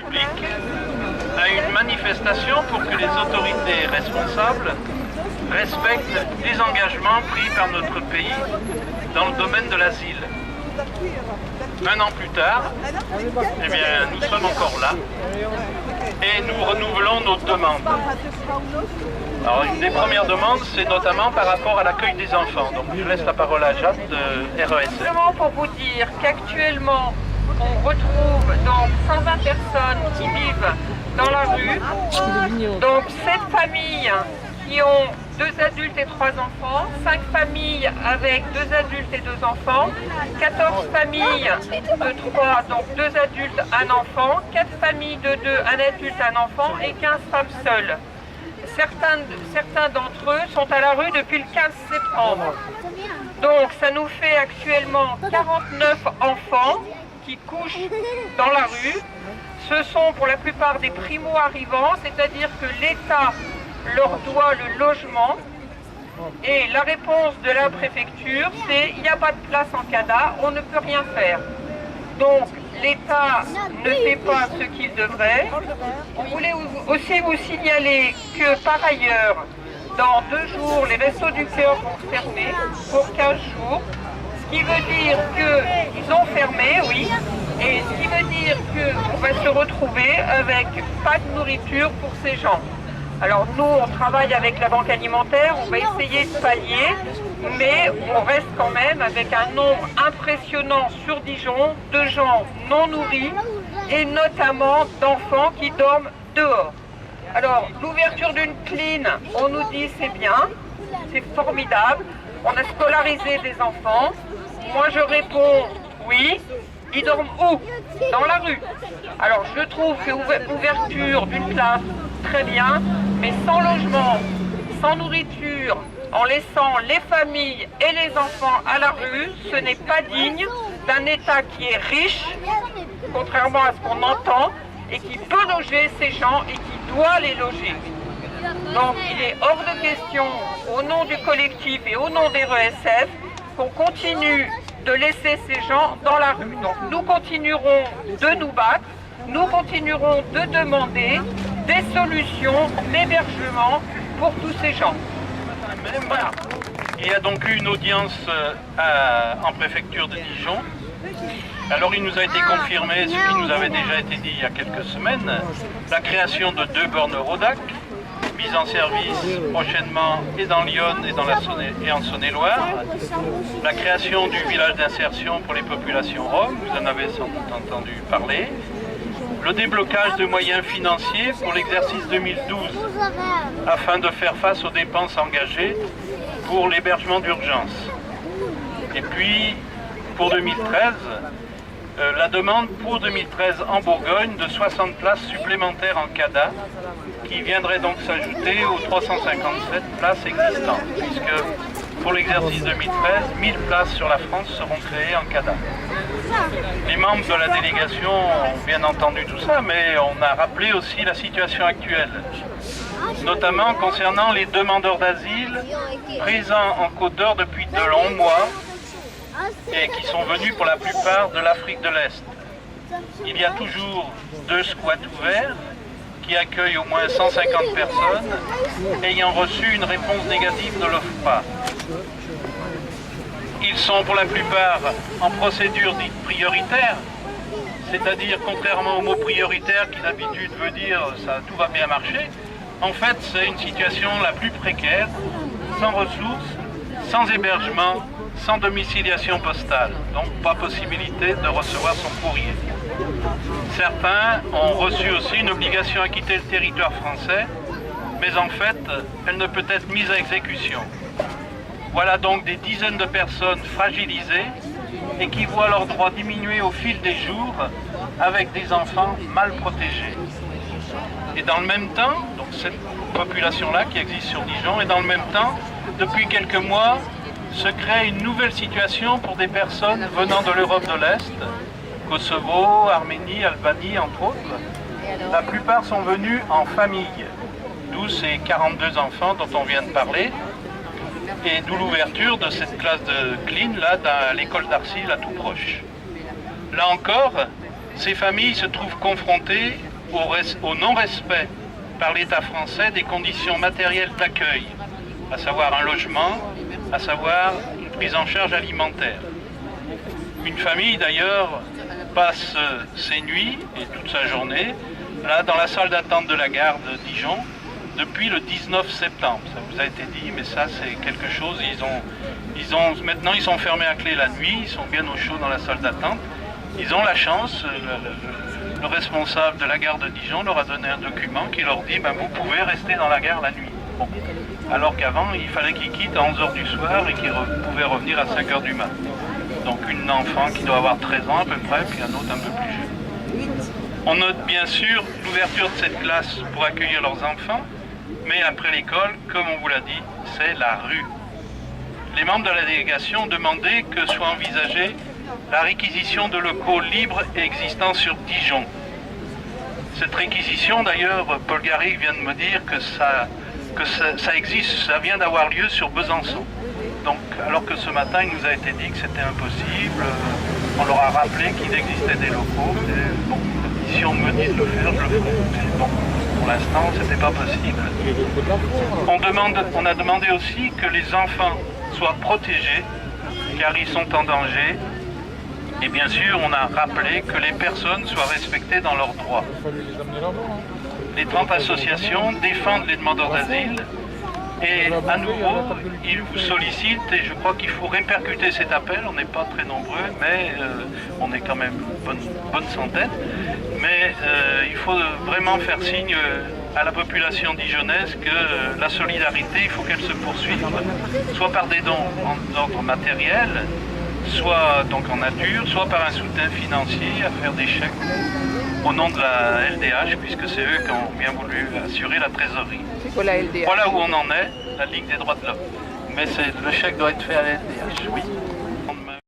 public à une manifestation pour que les autorités responsables respectent les engagements pris par notre pays dans le domaine de l'asile. Un an plus tard, eh bien, nous sommes encore là et nous renouvelons nos demandes. Alors, une des premières demandes, c'est notamment par rapport à l'accueil des enfants. Donc, je laisse la parole à Jeanne de RESF. Simplement pour vous dire qu'actuellement, on retrouve donc 120 personnes qui vivent dans la rue. Donc 7 familles qui ont 2 adultes et 3 enfants, 5 familles avec 2 adultes et 2 enfants, 14 familles de 3, donc 2 adultes, 1 enfant, 4 familles de 2, 1 adulte, 1 enfant et 15 femmes seules. Certains d'entre eux sont à la rue depuis le 15 septembre. Donc ça nous fait actuellement 49 enfants qui couchent dans la rue. Ce sont pour la plupart des primo-arrivants, c'est-à-dire que l'État leur doit le logement. Et la réponse de la préfecture, c'est il n'y a pas de place en CADA, on ne peut rien faire. Donc l'État ne fait pas ce qu'il devrait. On voulait aussi vous signaler que par ailleurs, dans 2 jours, les Restos du Cœur vont fermer pour 15 jours. Ce qui veut dire qu'ils ont fermé, oui, et ce qui veut dire qu'on va se retrouver avec pas de nourriture pour ces gens. Alors nous, on travaille avec la banque alimentaire, on va essayer de pallier, mais on reste quand même avec un nombre impressionnant sur Dijon de gens non nourris et notamment d'enfants qui dorment dehors. Alors l'ouverture d'une clean, on nous dit c'est bien, c'est formidable, on a scolarisé des enfants. Moi je réponds oui, ils dorment où? Dans la rue. Alors je trouve que l'ouverture d'une classe, très bien, mais sans logement, sans nourriture, en laissant les familles et les enfants à la rue, ce n'est pas digne d'un État qui est riche, contrairement à ce qu'on entend, et qui peut loger ces gens et qui doit les loger. Donc il est hors de question, au nom du collectif et au nom des RESF, qu'on continue de laisser ces gens dans la rue. Donc nous continuerons de nous battre, nous continuerons de demander des solutions d'hébergement pour tous ces gens. Voilà. Il y a donc eu une audience en préfecture de Dijon. Alors il nous a été confirmé ce qui nous avait déjà été dit il y a quelques semaines, la création de 2 bornes Eurodac, mise en service prochainement et dans Lyon et en Saône-et-Loire, la création du village d'insertion pour les populations roms, vous en avez sans doute entendu parler, le déblocage de moyens financiers pour l'exercice 2012 afin de faire face aux dépenses engagées pour l'hébergement d'urgence. Et puis pour 2013, la demande pour 2013 en Bourgogne de 60 places supplémentaires en CADA qui viendraient donc s'ajouter aux 357 places existantes puisque pour l'exercice 2013, 1000 places sur la France seront créées en CADA. Les membres de la délégation ont bien entendu tout ça, mais on a rappelé aussi la situation actuelle, notamment concernant les demandeurs d'asile présents en Côte d'Or depuis de longs mois et qui sont venus pour la plupart de l'Afrique de l'Est. Il y a toujours 2 squats ouverts qui accueillent au moins 150 personnes ayant reçu une réponse négative de l'OFPRA. Ils sont pour la plupart en procédure dite prioritaire, c'est-à-dire contrairement au mot prioritaire qui d'habitude veut dire ça tout va bien marcher, en fait c'est une situation la plus précaire, sans ressources, sans hébergement, sans domiciliation postale, donc pas possibilité de recevoir son courrier. Certains ont reçu aussi une obligation à quitter le territoire français, mais en fait, elle ne peut être mise à exécution. Voilà donc des dizaines de personnes fragilisées et qui voient leurs droits diminuer au fil des jours avec des enfants mal protégés. Et dans le même temps, donc cette population-là qui existe sur Dijon, et dans le même temps, depuis quelques mois, se crée une nouvelle situation pour des personnes venant de l'Europe de l'Est, Kosovo, Arménie, Albanie, entre autres. La plupart sont venus en famille, d'où ces 42 enfants dont on vient de parler, et d'où l'ouverture de cette classe de clean là, à l'école d'Arcy, là tout proche. Là encore, ces familles se trouvent confrontées au non-respect par l'État français des conditions matérielles d'accueil, à savoir un logement, à savoir une prise en charge alimentaire. Une famille d'ailleurs passe ses nuits et toute sa journée là dans la salle d'attente de la gare de Dijon depuis le 19 septembre. Ça vous a été dit, mais ça c'est quelque chose. Maintenant ils sont fermés à clé la nuit, ils sont bien au chaud dans la salle d'attente. Ils ont la chance, le responsable de la gare de Dijon leur a donné un document qui leur dit vous pouvez rester dans la gare la nuit. Bon. Alors qu'avant il fallait qu'ils quittent à 11h du soir et qu'ils pouvaient revenir à 5h du matin. Donc une enfant qui doit avoir 13 ans à peu près, puis un autre un peu plus jeune. On note bien sûr l'ouverture de cette classe pour accueillir leurs enfants, mais après l'école, comme on vous l'a dit, c'est la rue. Les membres de la délégation ont demandé que soit envisagée la réquisition de locaux libres et existants sur Dijon. Cette réquisition, d'ailleurs, Paul Garrigue vient de me dire que ça existe, ça vient d'avoir lieu sur Besançon. Donc, alors que ce matin, il nous a été dit que c'était impossible, on leur a rappelé qu'il existait des locaux. Bon, si on me dit de le faire, je le ferai. Mais bon, pour l'instant, c'était pas possible. On a demandé aussi que les enfants soient protégés, car ils sont en danger. Et bien sûr, on a rappelé que les personnes soient respectées dans leurs droits. Les 30 associations défendent les demandeurs d'asile. Et à nouveau, ils vous sollicitent et je crois qu'il faut répercuter cet appel. On n'est pas très nombreux, mais on est quand même une bonne centaine. Mais il faut vraiment faire signe à la population dijonnaise que la solidarité, il faut qu'elle se poursuive, soit par des dons d'ordre matériel, soit donc en nature, soit par un soutien financier à faire des chèques au nom de la LDH, puisque c'est eux qui ont bien voulu assurer la trésorerie. C'est quoi la LDH? Voilà où on en est, la Ligue des droits de l'homme. Mais le chèque doit être fait à la LDH, oui.